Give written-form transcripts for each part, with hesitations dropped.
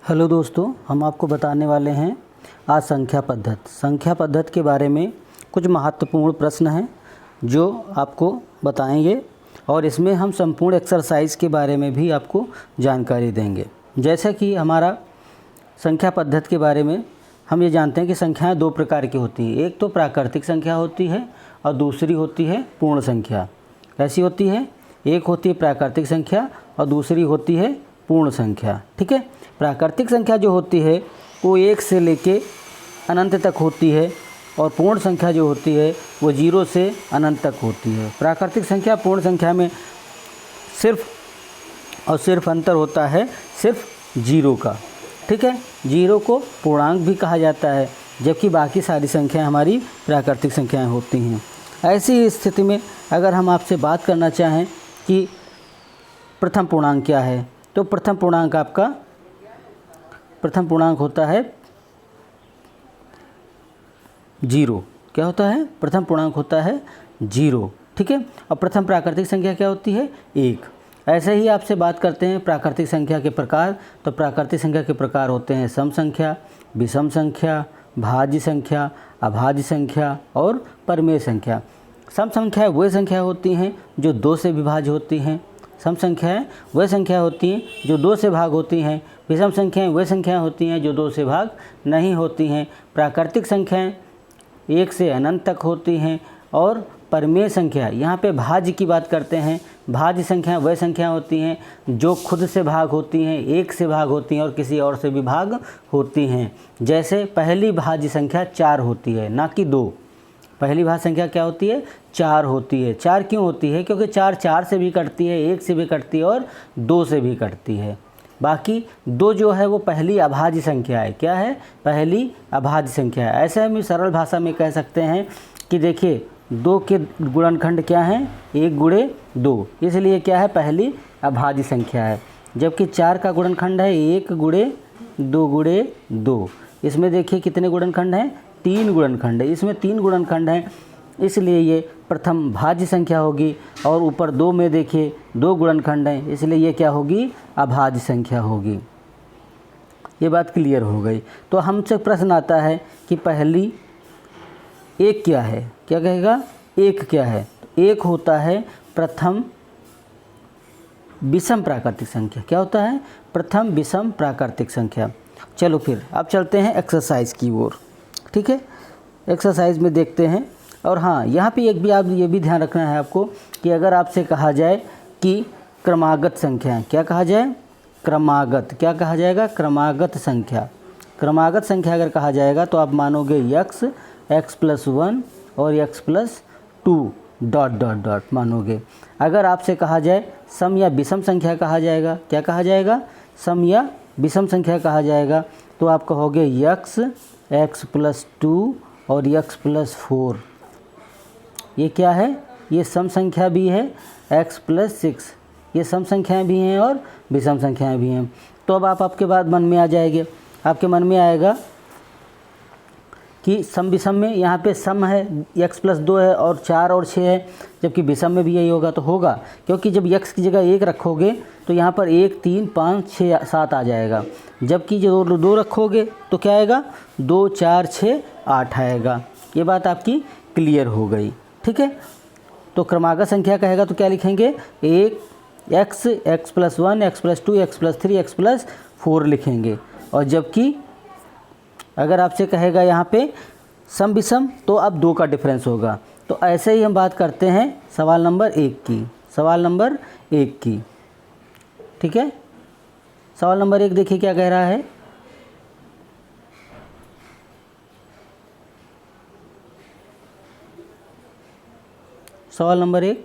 Hello दोस्तों, हम आपको बताने वाले हैं आज संख्या पद्धति के बारे में कुछ महत्वपूर्ण प्रश्न हैं जो आपको बताएंगे और इसमें हम संपूर्ण एक्सरसाइज के बारे में भी आपको जानकारी देंगे। जैसा कि हमारा संख्या पद्धति के बारे में हम ये जानते हैं कि संख्याएं दो प्रकार की होती हैं। एक तो प्राकृतिक संख्या होती है और दूसरी होती है पूर्ण संख्या। ऐसी होती है, एक होती है प्राकृतिक संख्या और दूसरी होती है पूर्ण संख्या। ठीक है, प्राकृतिक संख्या जो होती है वो 1 से लेके अनंत तक होती है और पूर्ण संख्या जो होती है वो 0 से अनंत तक होती है। प्राकृतिक संख्या पूर्ण संख्या में सिर्फ अंतर होता है सिर्फ 0 का। ठीक है, 0 को पूर्णांक भी कहा जाता है, जबकि बाकी सारी संख्याएं हमारी प्राकृतिक संख्याएं होती हैं। ऐसी स्थिति में अगर हम आपसे बात करना चाहें कि प्रथम पूर्णांक क्या है, तो प्रथम पूर्णांक होता है 0। क्या होता है? प्रथम पूर्णांक होता है 0। ठीक है, और प्रथम प्राकृतिक संख्या क्या होती है? 1। ऐसे ही आपसे बात करते हैं प्राकृतिक संख्या के प्रकार। तो प्राकृतिक संख्या के प्रकार होते हैं सम संख्या, विषम संख्या, भाज्य संख्या, अभाज्य संख्या और परिमेय संख्या। सम संख्या वे संख्या होती हैं जो 2 से विभाज्य होती हैं। सम संख्याएं वे संख्या होती हैं जो 2 से भाग होती हैं। विषम संख्याएं वे संख्याएं होती हैं जो 2 से भाग नहीं होती हैं। प्राकृतिक संख्याएं 1 से अनंत तक होती हैं और परिमेय संख्या, यहाँ पे भाज्य की बात करते हैं। भाज्य संख्या वे संख्या होती हैं जो खुद से भाग होती हैं, 1 से भाग होती हैं और किसी और से भी भाग होती हैं। जैसे पहली भाज्य संख्या 4 होती है, ना कि 2। पहली भाज्य संख्या क्या होती है? 4 होती है। 4 क्यों होती है? क्योंकि 4 से भी कटती है, 1 से भी कटती है और 2 से भी कटती है। बाकी 2 जो है वो पहली अभाज्य संख्या है। क्या है? पहली अभाज्य संख्या है। ऐसे हम सरल भाषा में कह सकते हैं कि देखिए 2 के गुणनखंड क्या हैं? 1 गुणे 2, इसलिए क्या है? पहली अभाज्य संख्या है। जबकि 4 का गुणनखंड है 1 गुणे 2 गुणे 2। इसमें देखिए कितने गुणनखंड हैं? 3 गुणनखंड है। इसमें 3 गुणनखंड हैं, इसलिए ये प्रथम भाज्य संख्या होगी। और ऊपर 2 में देखिए 2 गुणनखंड हैं, इसलिए ये क्या होगी? अभाज्य संख्या होगी। ये बात क्लियर हो गई। तो हमसे प्रश्न आता है कि पहली 1 क्या है? क्या कहेगा? 1 क्या है? 1 होता है प्रथम विषम प्राकृतिक संख्या। क्या होता है? प्रथम विषम प्राकृतिक संख्या। चलो फिर अब चलते हैं एक्सरसाइज की ओर। ठीक है, एक्सरसाइज में देखते हैं। और हाँ, यहाँ पे एक भी आप ये भी ध्यान रखना है आपको कि अगर आपसे कहा जाए कि क्रमागत संख्या, क्या कहा जाए? क्रमागत। क्या कहा जाएगा? क्रमागत संख्या। क्रमागत संख्या अगर कहा जाएगा तो आप मानोगे x+1 और x+2 ... मानोगे। अगर आपसे कहा जाए सम या विषम संख्या कहा जाएगा, क्या कहा जाएगा? सम या विषम संख्या कहा जाएगा, तो आप कहोगे x+2 और x+4। ये क्या है? ये सम संख्या भी है। x+6 ये सम संख्याएं भी हैं और विषम संख्याएं भी हैं। तो अब आपके बाद मन में आ जाएंगे, आपके मन में आएगा कि सम विषम में यहाँ पे सम है x+2 है और 4 और 6 है, जबकि विषम में भी यही होगा। तो होगा, क्योंकि जब x की जगह 1 रखोगे तो यहाँ पर 1 3 5 6 7 आ जाएगा, जबकि जो 2 रखोगे तो क्या आएगा? 2 4 6 8 आएगा। ये बात आपकी क्लियर हो गई। ठीक है, तो क्रमागत संख्या कहेगा तो क्या लिखेंगे? 1 x+1 x+2 x+3 x+4 लिखेंगे। और जबकि अगर आपसे कहेगा यहाँ पे सम विषम तो अब 2 का डिफरेंस होगा। तो ऐसे ही हम बात करते हैं सवाल नंबर 1 की। सवाल नंबर 1 की, ठीक है। सवाल नंबर 1 देखिए क्या कह रहा है। सवाल नंबर 1,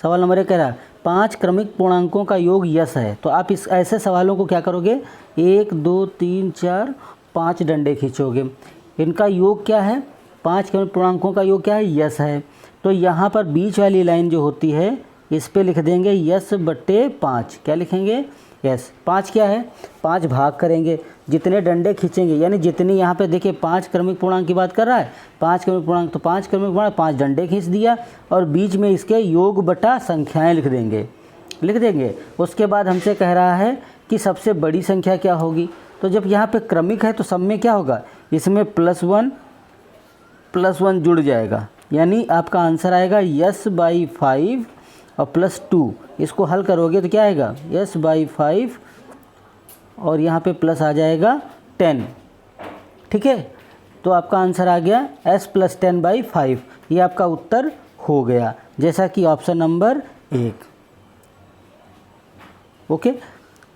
सवाल नंबर 1 कह रहा है 5 क्रमिक पूर्णांकों का योग यस है। तो आप इस ऐसे सवालों को क्या करोगे? 1 2 3 4 5 डंडे खींचोगे। इनका योग क्या है? 5 क्रमिक पूर्णांकों का योग क्या है? यस है। तो यहाँ पर बीच वाली लाइन जो होती है इस पे लिख देंगे यस बट्टे 5। क्या लिखेंगे? यस 5 क्या है, 5 भाग करेंगे, जितने डंडे खींचेंगे, यानी जितनी यहाँ पे देखिए 5 क्रमिक पूर्णांक की बात कर रहा है, 5 क्रमिक पूर्णांक, तो 5 क्रमिक पूर्णांक 5 डंडे खींच दिया और बीच में इसके योग बटा संख्याएं लिख देंगे। उसके बाद हमसे कह रहा है कि सबसे बड़ी संख्या क्या होगी। तो जब यहाँ पे क्रमिक है तो सब में क्या होगा, इसमें +1 जुड़ जाएगा, यानी आपका आंसर आएगा s/5 और +2। इसको हल करोगे तो क्या आएगा, s/5 और यहाँ पे प्लस आ जाएगा 10। ठीक है, तो आपका आंसर आ गया s + 10/5। ये आपका उत्तर हो गया, जैसा कि ऑप्शन नंबर 1। ओके,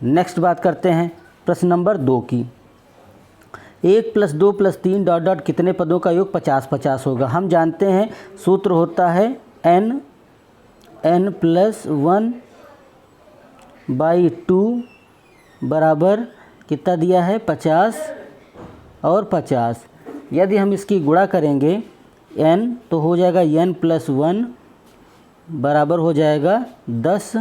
नेक्स्ट बात करते हैं प्रश्न नंबर 2 की। 1 + 2 + 3 ... कितने पदों का योग 50-50 होगा। हम जानते हैं सूत्र होता है n + 1/2 बराबर कितना दिया है 50 और 50। यदि हम इसकी गुणा करेंगे n तो हो जाएगा n + 1 बराबर हो जाएगा 10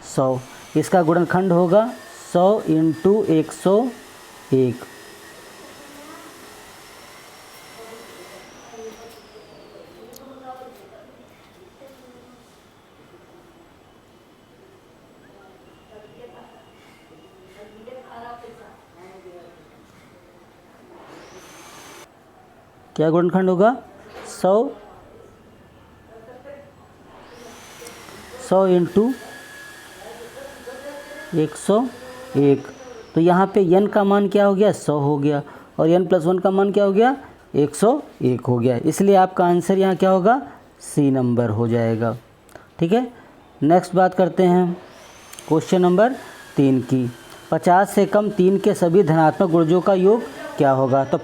100। इसका गुणनखंड होगा 100 × 101। क्या गुणनखंड होगा 100 × 101। तो यहाँ पे n का मान क्या हो गया 100 हो गया और n + 1 का मान क्या हो गया 101 हो गया। इसलिए आपका आंसर यहाँ क्या होगा सी नंबर हो जाएगा। ठीक है, नेक्स्ट बात करते हैं क्वेश्चन नंबर 3 की। 50 से कम 3 के सभी धनात्मक गुणजों का योग क्या होगा। तो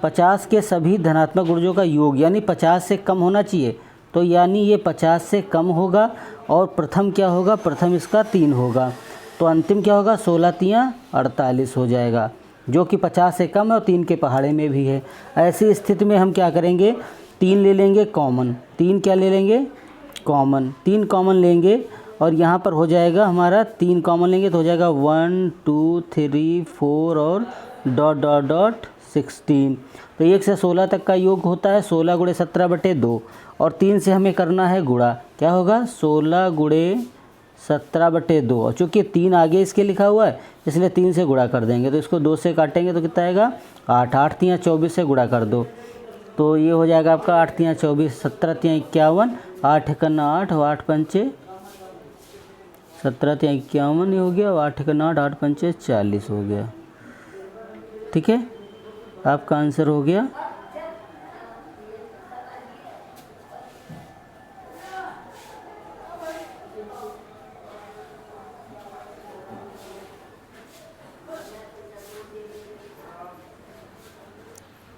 50 के सभी धनात्मक गुणजों का योग, यानी 50 से कम होना चाहिए, तो यानी ये 50 से कम होगा और प्रथम क्या होगा, प्रथम इसका 3 होगा, तो अंतिम क्या होगा 16 × 3 = 48 हो जाएगा, जो कि 50 से कम है और 3 के पहाड़े में भी है। ऐसी स्थिति में हम क्या करेंगे, 3 ले लेंगे कॉमन। 3 क्या ले लेंगे कॉमन, 3 कॉमन लेंगे और यहाँ पर हो जाएगा हमारा 3 कॉमन लेंगे तो हो जाएगा 1 2 3 4 और ... 16। तो 1 से 16 तक का योग होता है 16 × 17/2 और 3 से हमें करना है गुणा। क्या होगा 16 × 17/2 और चूँकि 3 आगे इसके लिखा हुआ है इसलिए 3 से गुणा कर देंगे। तो इसको 2 से काटेंगे तो कितना आएगा 8। 8 × 3 = 24 से गुणा कर दो तो ये हो जाएगा आपका 8 × 3 = 24, 17 × 3 = 51, 8 × 1 = 8 और 8 × 5 = 17 × 3 = 51 ये हो गया, 8 × 1 = 8, 8 × 5 = 40 हो गया। ठीक है, आपका आंसर हो गया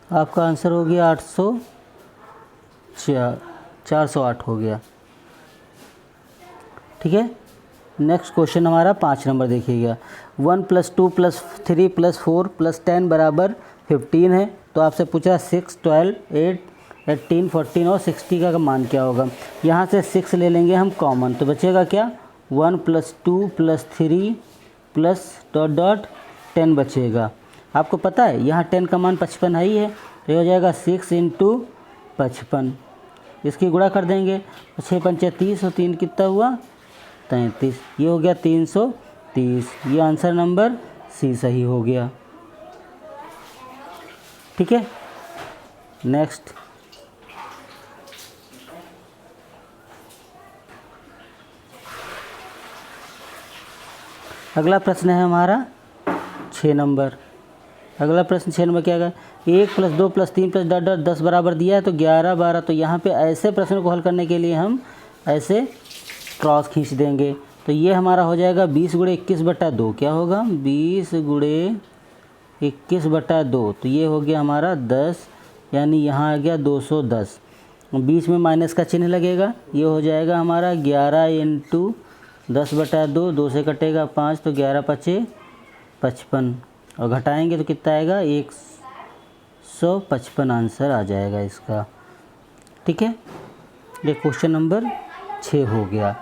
आपका आंसर हो गया 408 हो गया। ठीक है, नेक्स्ट क्वेश्चन हमारा 5 नंबर देखिएगा। 1 + 2 + 3 + 4 + 10 बराबर 15 है। तो आपसे पूछा 6 12 8 18 14 और 60 का मान क्या होगा। यहाँ से 6 ले लेंगे हम कॉमन, तो बचेगा क्या 1 + 2 + 3 + ... 10 बचेगा। आपको पता है यहाँ 10 का मान 55 है ही है, तो ये हो जाएगा 6 × 55। इसकी गुणा कर देंगे तो 6 × 5 = 30 और 3 कितना हुआ 33, ये हो गया 330। ये आंसर नंबर सी सही हो गया। ठीक है, नेक्स्ट अगला प्रश्न है हमारा 6 नंबर। अगला प्रश्न 6 नंबर क्या है, 1 + 2 + 3 + ... 10 बराबर दिया है तो 11 12। तो यहाँ पे ऐसे प्रश्न को हल करने के लिए हम ऐसे क्रॉस खींच देंगे तो ये हमारा हो जाएगा 20 × 21/2। क्या होगा 20 × 21/2, तो ये हो गया हमारा 10, यानी यहाँ आ गया 210। बीच में माइनस का चिन्ह लगेगा, ये हो जाएगा हमारा 11 × 10/2, 2 से कटेगा 5 तो 11 × 5 = 55 और घटाएंगे तो कितना आएगा 155 आंसर आ जाएगा इसका। ठीक है, ये क्वेश्चन नंबर 6 हो गया।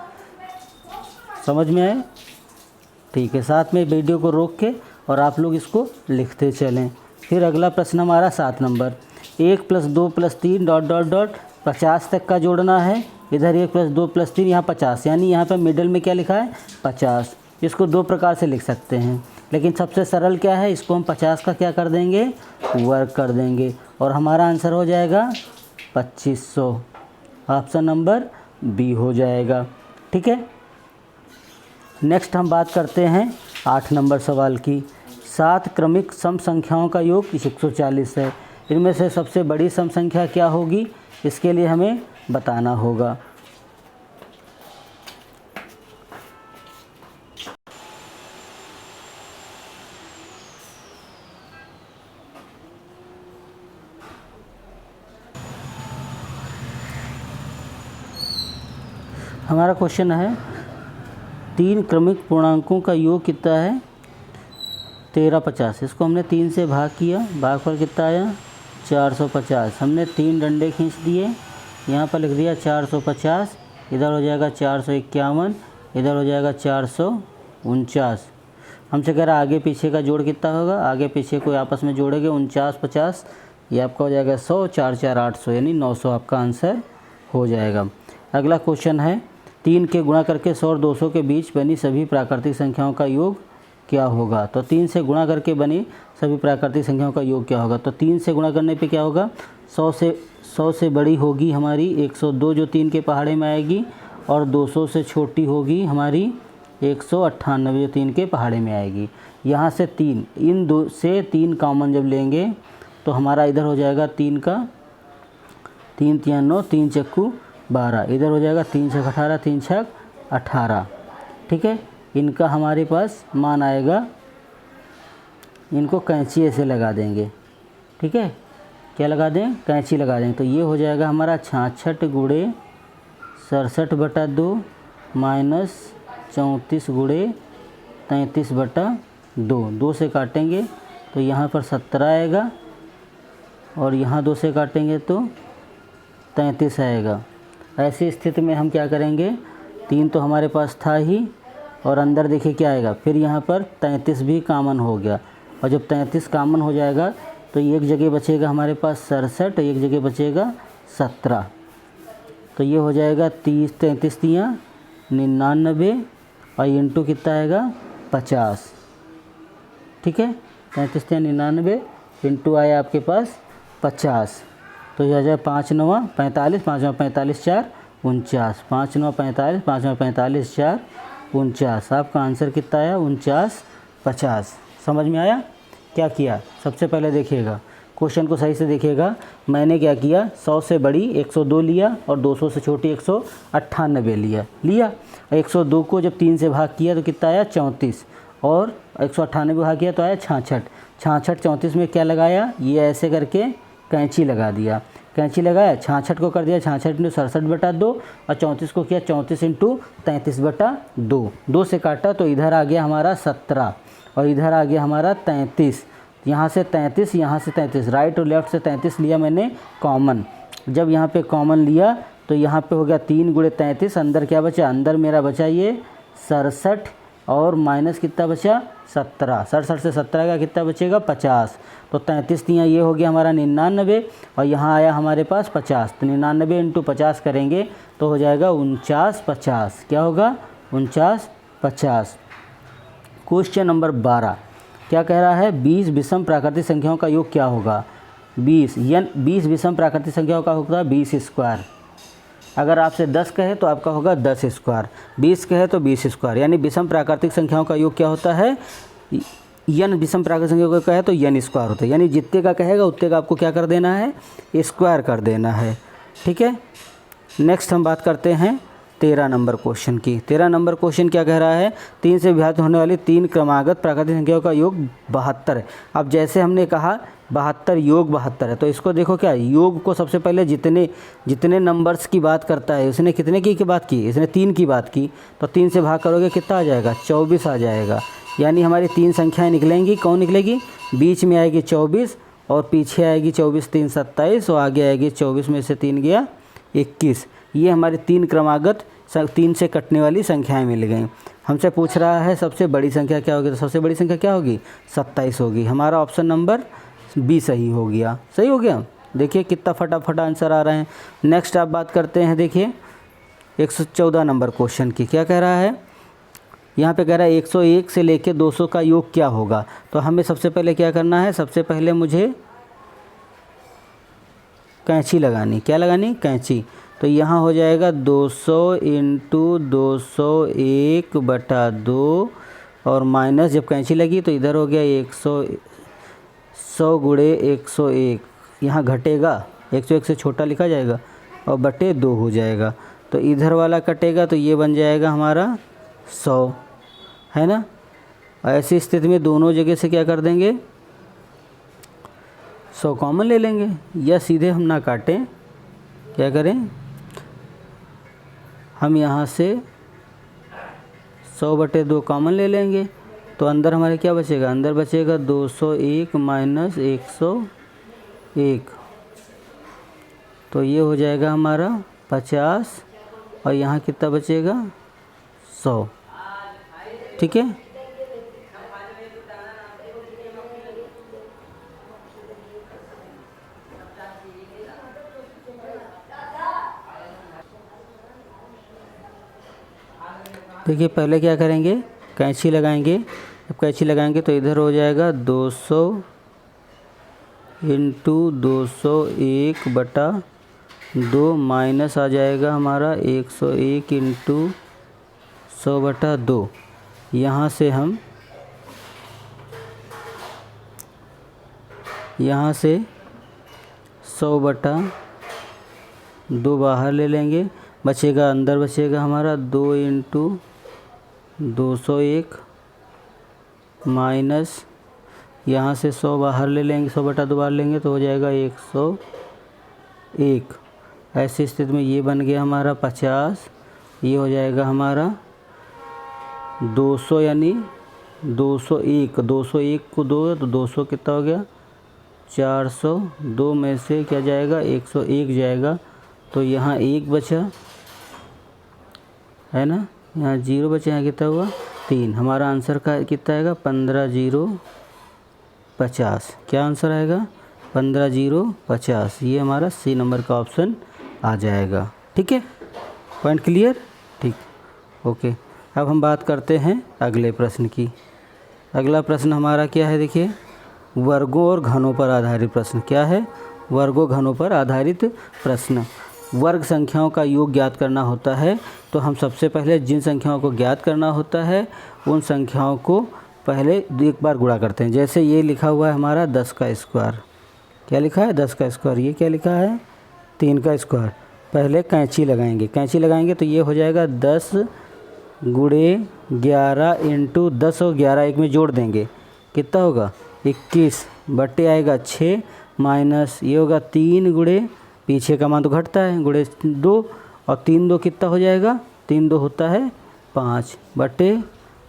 समझ में आए। ठीक है, साथ में वीडियो को रोक के और आप लोग इसको लिखते चलें। फिर अगला प्रश्न हमारा 7 नंबर, 1 + 2 + 3 डॉट डॉट डॉट 50 तक का जोड़ना है। इधर 1 + 2 + 3 यहाँ 50, यानी यहाँ पर मिडल में क्या लिखा है 50। इसको दो प्रकार से लिख सकते हैं, लेकिन सबसे सरल क्या है, इसको हम 50 का क्या कर देंगे, वर्ग कर देंगे और हमारा आंसर हो जाएगा 2500। ऑप्शन नंबर बी हो जाएगा। ठीक है, नेक्स्ट हम बात करते हैं 8 नंबर सवाल की। 7 क्रमिक सम संख्याओं का योग 140 है। इनमें से सबसे बड़ी सम संख्या क्या होगी, इसके लिए हमें बताना होगा। हमारा क्वेश्चन है 3 क्रमिक पूर्णांकों का योग कितना है 1350। इसको हमने 3 से भाग किया, भागफल कितना आया 450। हमने 3 डंडे खींच दिए, यहाँ पर लिख दिया 450, इधर हो जाएगा 451, इधर हो जाएगा 449। हमसे कह रहा आगे पीछे का जोड़ कितना होगा, आगे पीछे को आपस में जोड़ेंगे 49 50, ये आपका हो जाएगा 100, 4 4 800 यानी 900 आपका आंसर हो जाएगा। अगला क्वेश्चन है 3 के गुणा करके 100 और 200 के बीच बनी सभी प्राकृतिक संख्याओं का योग क्या होगा। तो 3 से गुणा करके बनी सभी प्राकृतिक संख्याओं का योग क्या होगा। तो 3 से गुणा करने पे क्या होगा, 100 से बड़ी होगी हमारी 102 जो 3 के पहाड़े में आएगी, और 200 से छोटी होगी हमारी 198 जो 3 के पहाड़े में आएगी। यहाँ से 3, इन दो से 3 कॉमन जब लेंगे तो हमारा इधर हो जाएगा 3 का 3 3 9, 3 चक्कू 12, इधर हो जाएगा 3 6 18, 3 6 18। ठीक है, इनका हमारे पास मान आएगा, इनको कैंची ऐसे लगा देंगे। ठीक है, क्या लगा दें, कैंची लगा देंगे। तो ये हो जाएगा हमारा 66 गुणे 67/2 माइनस 34 गुणे 33/2। 2 से काटेंगे तो यहाँ पर 17 आएगा, और यहाँ 2 से काटेंगे तो 33 आएगा। ऐसी स्थिति में हम क्या करेंगे, 3 तो हमारे पास था ही, और अंदर देखिए क्या आएगा, फिर यहाँ पर 33 भी कॉमन हो गया, और जब 33 कॉमन हो जाएगा तो एक जगह बचेगा हमारे पास 67, एक जगह बचेगा 17। तो ये हो जाएगा 30 33 तियाँ 99, और इंटू कितना आएगा 50। ठीक है, 33 तियाँ 99 इंटू आया आपके पास 50। तो यह हो जाए 5 9 45, 5 9 45 4 49, 5 9 45, 5 9 45 4 49। आपका आंसर कितना आया 49 50। समझ में आया क्या किया। सबसे पहले देखिएगा, क्वेश्चन को सही से देखिएगा। मैंने क्या किया, 100 से बड़ी 102 लिया और 200 से छोटी 198 लिया। 102 को जब 3 से भाग किया तो कितना आया 34, और 198 भाग किया तो आया 66। 66 34 में क्या लगाया, ये ऐसे करके कैंची लगा दिया। कैंची लगाया, 66 को कर दिया 66 × 67/2, और 34 को किया 34 × 33/2। 2 से काटा तो इधर आ गया हमारा 17, और इधर आ गया हमारा 33। यहाँ से 33, यहाँ से 33, राइट और लेफ़्ट से 33 लिया मैंने कॉमन। जब यहाँ पे कॉमन लिया तो यहाँ पे हो गया 3 × 33, अंदर क्या बचा, अंदर मेरा बचा ये 67, और माइनस कितना बचा 17। 67 से 17 का कितना बचेगा 50। तो 33 तियाँ ये हो गया हमारा 99, और यहाँ आया हमारे पास 50। तो 99 × 50 करेंगे तो हो जाएगा 49 50। क्या होगा 49 50। क्वेश्चन नंबर 12 क्या कह रहा है, 20 विषम प्राकृतिक संख्याओं का योग क्या होगा। 20 विषम प्राकृतिक संख्याओं का होगा 20 स्क्वायर। अगर आपसे 10 कहे तो आपका होगा 10 स्क्वायर, 20 कहे तो 20 स्क्वायर। यानी विषम प्राकृतिक संख्याओं का योग क्या होता है, n विषम प्राकृतिक संख्याओं का कहे तो n स्क्वायर होता है। यानी जितने का कहेगा उतने का आपको क्या कर देना है, स्क्वायर कर देना है। ठीक है, नेक्स्ट हम बात करते हैं 13 नंबर क्वेश्चन की। 13 नंबर क्वेश्चन क्या कह रहा है, 3 से विभाजित होने वाली 3 क्रमागत प्राकृतिक संख्याओं का योग 72 है। अब जैसे हमने कहा 72 योग 72 है, तो इसको देखो क्या, योग को सबसे पहले जितने नंबर्स की बात करता है, उसने कितने की बात की, इसने 3 की बात की। तो 3 से भाग करोगे कितना आ जाएगा 24 आ जाएगा। यानी हमारी 3 संख्याएँ निकलेंगी, कौन निकलेगी, बीच में आएगी 24, और पीछे आएगी 24 3 27, और आगे आएगी 24 में से 3 गया 21, ये हमारी 3 क्रमागत 3 से कटने वाली संख्याएं मिल गई। हमसे पूछ रहा है सबसे बड़ी संख्या क्या होगी, तो सबसे बड़ी संख्या क्या होगी, 27 होगी। हमारा ऑप्शन नंबर बी सही हो गया। सही हो गया। देखिए कितना फटाफट आंसर आ रहे हैं। नेक्स्ट आप बात करते हैं, देखिए 114 नंबर क्वेश्चन की। क्या कह रहा है, यहाँ पे कह रहा है 101 से लेके 200 का योग क्या होगा। तो हमें सबसे पहले क्या करना है, सबसे पहले मुझे कैंची लगानी। क्या लगानी, कैंची। तो यहाँ हो जाएगा 200 इंटू 201/2 और माइनस, जब कैंची लगी तो इधर हो गया 100 गुणे 101, यहाँ घटेगा 101 से छोटा लिखा जाएगा और बटे 2 हो जाएगा। तो इधर वाला कटेगा तो ये बन जाएगा हमारा 100, है ना। ऐसी स्थिति में दोनों जगह से क्या कर देंगे, 100 कॉमन ले लेंगे, या सीधे हम ना काटें, क्या करें, हम यहाँ से 100/2 कॉमन ले लेंगे। तो अंदर हमारे क्या बचेगा, अंदर बचेगा 201 माइनस 101, तो ये हो जाएगा हमारा 50 और यहाँ कितना बचेगा 100। ठीक है। देखिए पहले क्या करेंगे, कैंची लगाएंगे। जब कैंची लगाएंगे तो इधर हो जाएगा 200 इंटू 201/2 माइनस आ जाएगा हमारा 101 इंटू 100/2। यहाँ से हम 100/2 बाहर ले लेंगे, बचेगा, अंदर बचेगा हमारा 2 इंटू 201 माइनस, यहाँ से 100 बाहर ले लेंगे, 100/2 बाहर लेंगे तो हो जाएगा 101। ऐसी स्थिति में ये बन गया हमारा 50, ये हो जाएगा हमारा 200, यानी 201 को 2 तो 200 कितना हो गया 400, 2 में से क्या जाएगा 101 जाएगा, तो यहाँ 1 बचा, है ना, यहाँ 0 बचे, यहाँ कितना हुआ 3। हमारा आंसर का कितना आएगा 15/050। क्या आंसर आएगा 15/050। ये हमारा सी नंबर का ऑप्शन आ जाएगा। ठीक है, पॉइंट क्लियर। ठीक, ओके। अब हम बात करते हैं अगले प्रश्न की। अगला प्रश्न हमारा क्या है, देखिए वर्गों और घनों पर आधारित प्रश्न। क्या है, वर्गों घनों पर आधारित प्रश्न। वर्ग संख्याओं का योग ज्ञात करना होता है, तो हम सबसे पहले जिन संख्याओं को ज्ञात करना होता है उन संख्याओं को पहले एक बार गुणा करते हैं। जैसे ये लिखा हुआ है हमारा 10 का स्क्वायर। क्या लिखा है 10 का स्क्वायर। ये क्या लिखा है 3 का स्क्वायर। पहले कैंची लगाएंगे, कैंची लगाएंगे तो ये हो जाएगा 10 गुणे 11 इंटू 10 और 11 एक में जोड़ देंगे, कितना होगा 21 बटे आएगा 6 माइनस ये होगा 3 गुणे, पीछे का मान तो घटता है, गुणे 2 और 3 2 कितना हो जाएगा, 3 2 होता है 5 बटे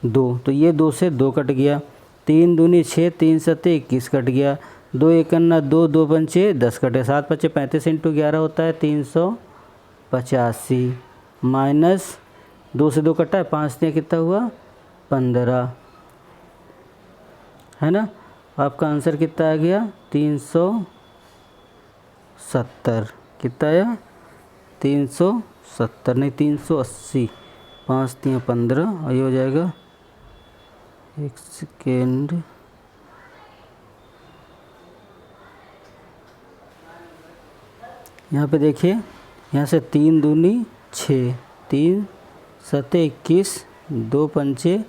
2। तो ये 2 से 2 कट गया, 3 दूनी 6, 3 सत्ते 21 कट गया, 2 एकन्ना 2, 2 पंचे 10 कटे, 7 पचे 35 इंटू 11 होता है 385 माइनस 2 से 2 कटा है, 5 ने कितना हुआ 15, है ना। आपका आंसर कितना आ गया 370। कितना आया 370 नहीं 380, 5 3 15 और ये हो जाएगा, एक सेकेंड, यहाँ पे देखिए, यहाँ से 3 दूनी 6, 3 सत्ते 21, 2 पंचे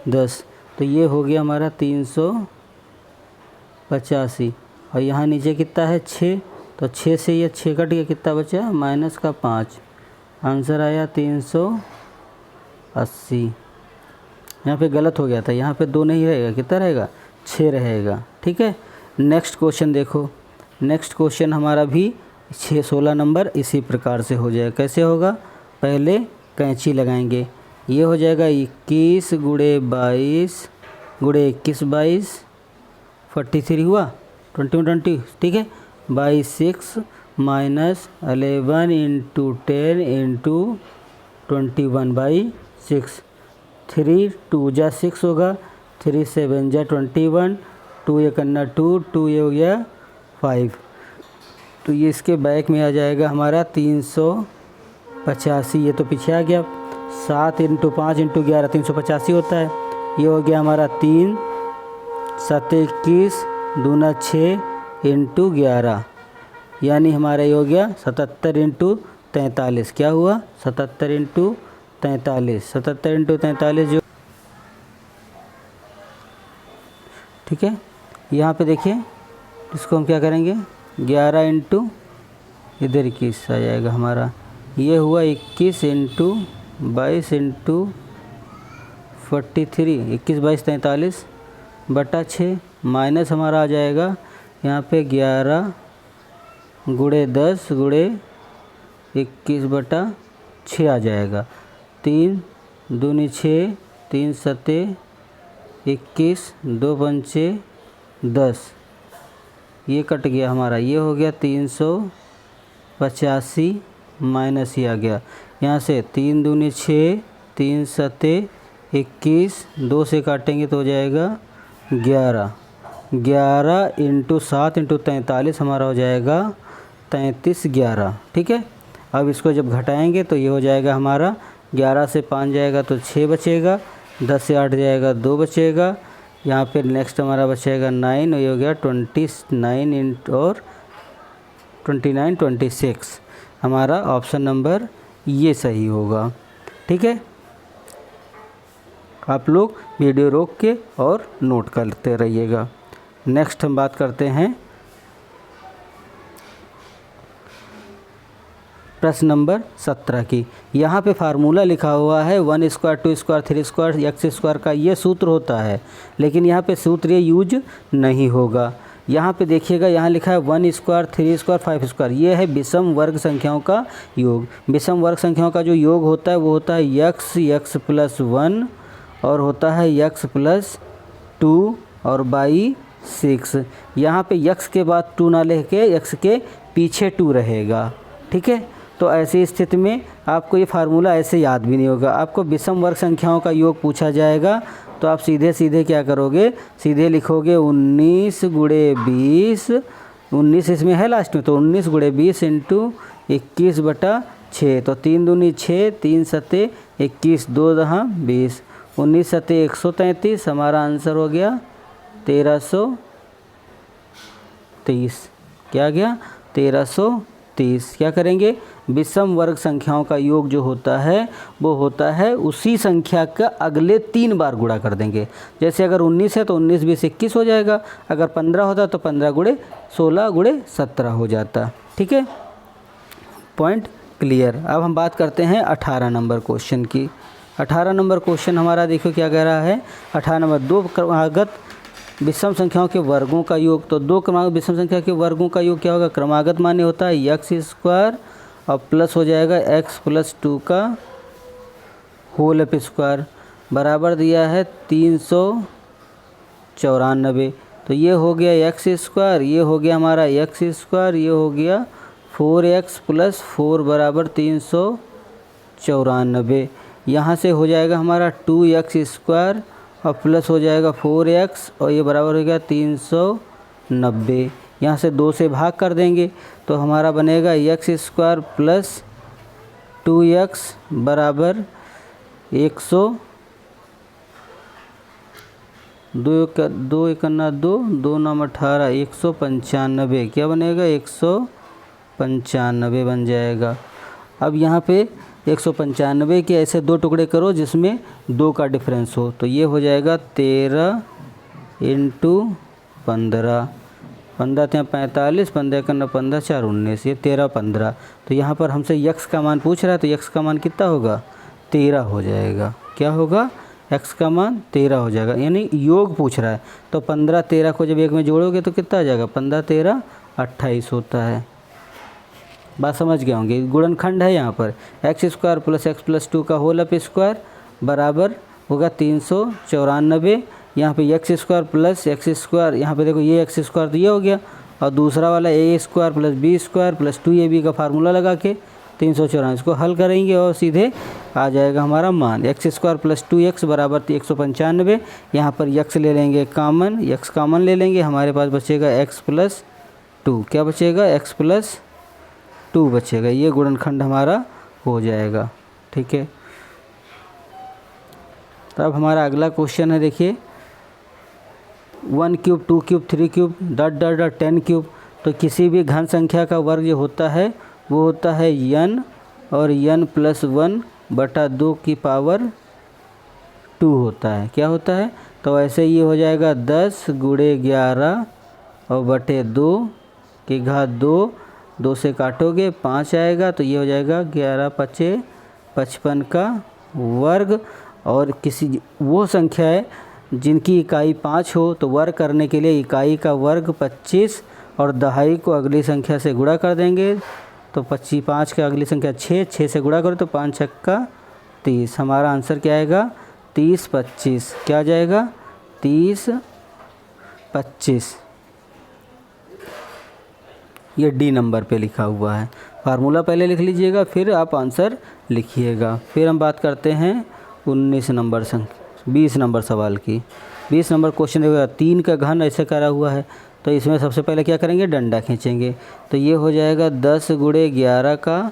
10, तो ये हो गया हमारा 385 और यहाँ नीचे कितना है 6, तो 6 से ये 6 कट गया, कितना बचा माइनस का 5, आंसर आया 380। यहाँ पे गलत हो गया था, यहाँ पे 2 नहीं रहेगा, कितना रहेगा 6 रहेगा। ठीक है, नेक्स्ट क्वेश्चन देखो। नेक्स्ट क्वेश्चन हमारा भी 16 नंबर इसी प्रकार से हो जाएगा। कैसे होगा, पहले कैंची लगाएंगे, ये हो जाएगा 21 गुणे 22 गुणे 21 22 43 हुआ 20 20, ठीक है, 22 6 -11 इंटू 10 इंटू 21/6। 3 2 जा 6 होगा, 3 7 जा 21, 2 ये करना 2, 2 ये हो गया 5। तो ये इसके बैक में आ जाएगा हमारा 385। ये तो पीछे आ गया। 7 इंटू 5 इंटू 11 385 होता है। ये हो गया हमारा 3 7 21 दूना 6 इंटू 11, यानी हमारा ये हो गया 77 इंटू 43। क्या हुआ? 77 इंटू 43। 77 इंटू 43 जो, ठीक है। यहाँ पे देखिए, इसको हम क्या करेंगे, 11 इंटू इधर 21 आ जाएगा हमारा। ये हुआ 21 इंटू 22 इंटू 43, 21 22 43 बटा 6, माइनस हमारा आ जाएगा यहाँ पे 11 गुणे 10 गुणे 21 बटा 6 आ जाएगा। 3 दूनी 6, 3 सते 21, 2 पंचे 10, ये कट गया हमारा। ये हो गया 385 माइनस ये आ गया यहाँ से 3 दूनी 6, 3 सते 21, 2 से काटेंगे तो हो जाएगा 11। 11 इंटू 7 इंटू 43 हमारा हो जाएगा 33 11, ठीक है। अब इसको जब घटाएंगे तो ये हो जाएगा हमारा 11 से 5 जाएगा तो 6 बचेगा, 10 से 8 जाएगा 2 बचेगा। यहाँ पे नेक्स्ट हमारा बचेगा 9, ये हो गया 29 इंटू और 29 26। हमारा ऑप्शन नंबर ये सही होगा, ठीक है। आप लोग वीडियो रोक के और नोट करते रहिएगा। नेक्स्ट हम बात करते हैं प्रश्न नंबर 17 की। यहाँ पे फार्मूला लिखा हुआ है 1 square 2 square 3 square x square का ये सूत्र होता है, लेकिन यहाँ पे सूत्र ये यूज नहीं होगा। यहाँ पे देखिएगा, यहाँ लिखा है 1 स्क्वायर 3 स्क्वायर 5 स्क्वायर, ये है विषम वर्ग संख्याओं का योग। विषम वर्ग संख्याओं का जो योग होता है वो होता है x प्लस 1 और होता है x प्लस 2 और बाई 6। यहाँ पे x के बाद 2 ना लेके x के पीछे 2 रहेगा, ठीक है। तो ऐसी स्थिति में आपको ये फार्मूला ऐसे याद भी नहीं होगा। आपको विषम वर्ग संख्याओं का योग पूछा जाएगा तो आप सीधे सीधे क्या करोगे, सीधे लिखोगे 19 गुणे 20, 19 इसमें है लास्ट में, तो 19 गुणे 20 इंटू 21 बटा 6। तो 3 दूनी 6, 3 सते 21, 2 दहाँ 20, 19 सते 133। हमारा आंसर हो गया 1330। क्या गया? 1330। क्या करेंगे, विषम वर्ग संख्याओं का योग जो होता है वो होता है उसी संख्या का अगले 3 बार गुणा कर देंगे। जैसे अगर 19 है तो 19 20 21 हो जाएगा, अगर 15 होता तो 15 गुणे 16 गुणे 17 हो जाता, ठीक है। Point clear. अब हम बात करते हैं 18 नंबर क्वेश्चन की। 18 नंबर क्वेश्चन हमारा देखो क्या कह रहा है। 18 नंबर, 2 क्रमागत विषम संख्याओं के वर्गों का योग। तो 2 क्रमागत विषम संख्या के वर्गों का योग क्या होगा, क्रमागत माने होता है x स्क्वायर और प्लस हो जाएगा x प्लस 2 का होल स्क्वायर, बराबर दिया है 394। तो ये हो गया x स्क्वायर, ये हो गया हमारा x स्क्वायर, ये हो गया 4x प्लस 4 बराबर 394। यहाँ से हो जाएगा हमारा 2x स्क्वायर और प्लस हो जाएगा 4x और ये बराबर हो गया 390। यहाँ से 2 से भाग कर देंगे तो हमारा बनेगा x स्क्वायर प्लस 2x बराबर 100, 2 एकन्ना 2, 2 नाम 18, 195। क्या बनेगा, 195 बन जाएगा। अब यहाँ पे 195 के ऐसे 2 टुकड़े करो जिसमें 2 का डिफरेंस हो, तो ये हो जाएगा 13 इंटू 15, 15 × 45, 15 × 15 4 19, ये 13 15। तो यहाँ पर हमसे x का मान पूछ रहा है तो x का मान कितना होगा, 13 हो जाएगा। क्या होगा, x का मान 13 हो जाएगा, यानी योग पूछ रहा है। तो 15 13 को जब एक में जोड़ोगे तो कितना आ जाएगा, 15 13 28 होता है। बात समझ गए होंगे, गुणनखंड है यहाँ पर। x square plus x plus 2 का होल अप स्क्वायर बराबर होगा 394। यहाँ पे x square plus x square, यहाँ पे देखो ये x स्क्वायर तो ये हो गया और दूसरा वाला A square plus B square plus 2ab का फार्मूला लगा के 354 इसको हल करेंगे और सीधे आ जाएगा हमारा मान एक्स स्क्वायर प्लस 2x बराबर 195। यहाँ पर यक्स ले लेंगे कॉमन, यक्स कॉमन ले लेंगे, हमारे पास बचेगा x प्लस 2। क्या बचेगा? x प्लस 2 बचेगा। ये गुणनखंड हमारा हो जाएगा। ठीक है, तो अब हमारा अगला क्वेश्चन है, देखिए 1 cube 2 cube 3 cube dot dot dot 10 cube. तो किसी भी घन संख्या का वर्ग जो होता है वो होता है n और n प्लस 1 बटा 2 की पावर 2 होता है। क्या होता है? तो ऐसे ये हो जाएगा 10 गुणे 11 और बटे 2 की घात 2, 2 से काटोगे 5 आएगा, तो ये हो जाएगा 11 पचे 55 का वर्ग। और किसी वो संख्या है जिनकी इकाई 5 हो तो वर्ग करने के लिए इकाई का वर्ग 25 और दहाई को अगली संख्या से गुणा कर देंगे। तो 25 5 का अगली संख्या 6, 6 से गुणा करो तो 5 छक्का 30। हमारा आंसर क्या आएगा? 30 25। क्या आ जाएगा? 30 25। ये डी नंबर पे लिखा हुआ है। फार्मूला पहले लिख लीजिएगा, फिर आप आंसर लिखिएगा। फिर हम बात करते हैं 19 नंबर 20 नंबर सवाल की। 20 नंबर क्वेश्चन देखिएगा, 3 का घन ऐसे करा हुआ है, तो इसमें सबसे पहले क्या करेंगे? डंडा खींचेंगे। तो ये हो जाएगा 10 गुणे 11 का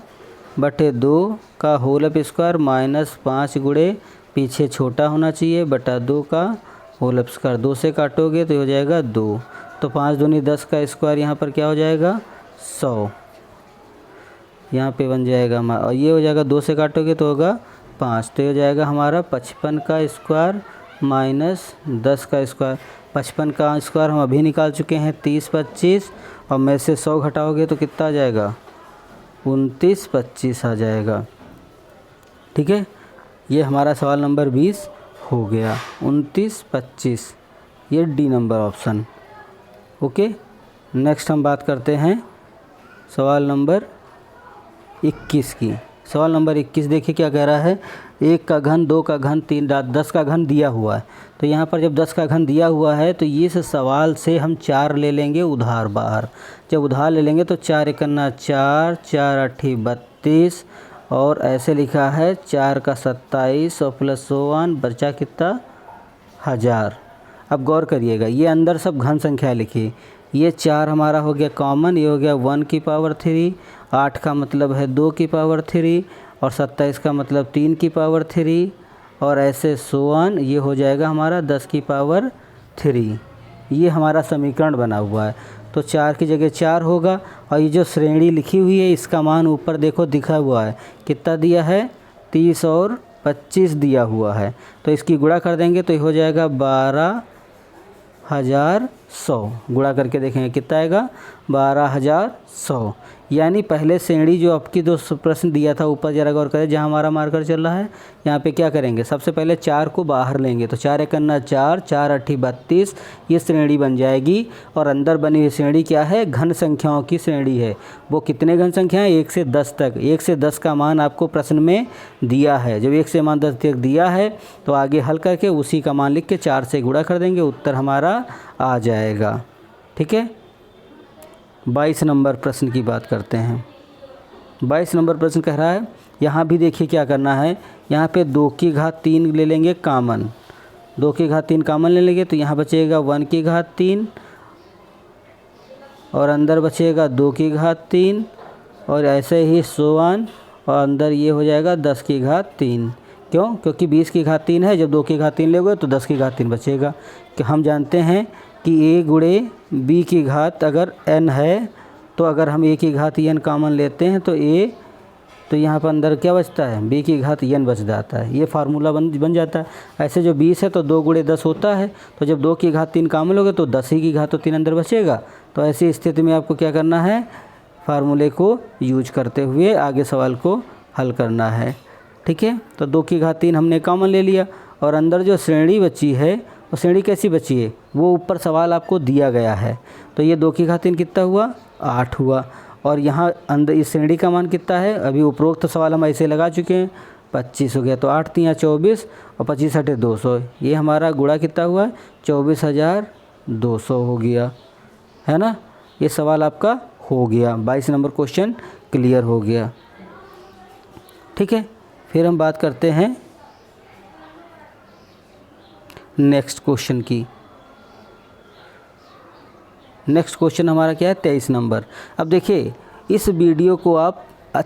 बटे 2 का होल अप स्क्वायर माइनस 5 गुणे पीछे छोटा होना चाहिए बटा 2 का होल अप स्क्वायर। 2 से काटोगे तो हो जाएगा 2, तो 5 दूनी 10 का स्क्वायर यहाँ पर क्या हो जाएगा? 100 यहाँ पे बन जाएगा हमारा। और ये हो जाएगा 2 से काटोगे तो होगा 5, तो ये हो जाएगा हमारा 55 का स्क्वायर माइनस 10 का स्क्वायर। 55 का स्क्वायर हम अभी निकाल चुके हैं 30 25, और में से 100 घटाओगे तो कितना आ जाएगा? 29 25 आ जाएगा। ठीक है, ये हमारा सवाल नंबर 20 हो गया, 29 25। ये D number option. Okay, next हम बात करते हैं सवाल नंबर 21 की। सवाल नंबर 21 देखिए क्या कह रहा है, 1 का घन 2 का घन 3 10 का घन दिया हुआ है। तो यहाँ पर जब 10 का घन दिया हुआ है तो ये सवाल से हम 4 ले लेंगे उधार बाहर। जब उधार ले लेंगे तो 4 एकन्ना 4, 4 अट्ठी 32, और ऐसे लिखा है 4 का 27 और प्लस 1 बचा कितना? 1000। अब गौर करिएगा, ये अंदर सब घन संख्या लिखी। ये 4 हमारा हो गया कॉमन, ये हो गया 1 की पावर 3, 8 का मतलब है 2 की पावर 3, और 27 का मतलब 3 की पावर 3, और ऐसे 1 ये हो जाएगा हमारा 10 की पावर 3। ये हमारा समीकरण बना हुआ है। तो 4 की जगह 4 होगा, और ये जो श्रेणी लिखी हुई है इसका मान ऊपर देखो दिखा हुआ है, कितना दिया है? 30 और 25 दिया हुआ है। तो इसकी गुणा कर देंगे तो ये हो जाएगा 12,100। गुणा करके देखेंगे कितना आएगा? 12,100। यानी पहले श्रेणी जो आपकी दो प्रश्न दिया था ऊपर जरा गौर करें, जहाँ हमारा मार्कर चल रहा है, यहाँ पे क्या करेंगे? सबसे पहले 4 को बाहर लेंगे, तो 4 एकन्ना 4, 4 अट्ठी 32, ये श्रेणी बन जाएगी। और अंदर बनी हुई श्रेणी क्या है? घन संख्याओं की श्रेणी है। वो कितने घन संख्याएं? 1 से 10 तक। 1 से 10 का मान आपको प्रश्न में दिया है। जब 1 से मान 10 तक दिया है तो आगे हल करके उसी का मान लिख के 4 से गुणा कर देंगे, उत्तर हमारा आ जाएगा। ठीक है, 22 नंबर प्रश्न की बात करते हैं। 22 नंबर प्रश्न कह रहा है, यहाँ भी देखिए क्या करना है। यहाँ पे 2 की घात 3 ले लेंगे कॉमन, 2 की घात 3 कॉमन ले लेंगे तो यहाँ बचेगा 1 की घात 3, और अंदर बचेगा 2 की घात 3, और ऐसे ही 100, और अंदर ये हो जाएगा 10 की घात 3। क्यों? क्योंकि 20 की घात 3 है, जब 2 की घात 3 लोगे तो 10 की घात 3 बचेगा। कि हम जानते हैं कि a गुणे b की घात अगर n है, तो अगर हम a की घात n कॉमन लेते हैं तो a, तो यहाँ पर अंदर क्या बचता है? b की घात n बच जाता है। ये फार्मूला बन जाता है। ऐसे जो 20 है तो 2 गुणे 10 होता है, तो जब 2 की घात 3 कॉमन लोगे तो 10 ही की घात तो 3 अंदर बचेगा। तो ऐसी स्थिति में आपको क्या करना है? फार्मूले को यूज करते हुए आगे सवाल को हल करना है। ठीक है, तो 2 की घात 3 हमने कॉमन ले लिया, और अंदर जो श्रेणी बची है वो श्रेणी कैसी बची है? वो ऊपर सवाल आपको दिया गया है। तो ये 2 की घात 3 कितना हुआ? 8 हुआ। और यहाँ अंदर इस श्रेणी का मान कितना है? अभी उपरोक्त सवाल हम ऐसे लगा चुके हैं, 25 हो गया। तो 8 3 24 और 25 हटे 200, ये हमारा गुणा कितना हुआ? 24,200 हो गया, है ना। ये सवाल आपका हो गया, 22 नंबर क्वेश्चन क्लियर हो गया। ठीक है, फिर हम बात करते हैं नेक्स्ट क्वेश्चन की। नेक्स्ट क्वेश्चन हमारा क्या है, 23 नंबर। अब देखिए, इस वीडियो को आप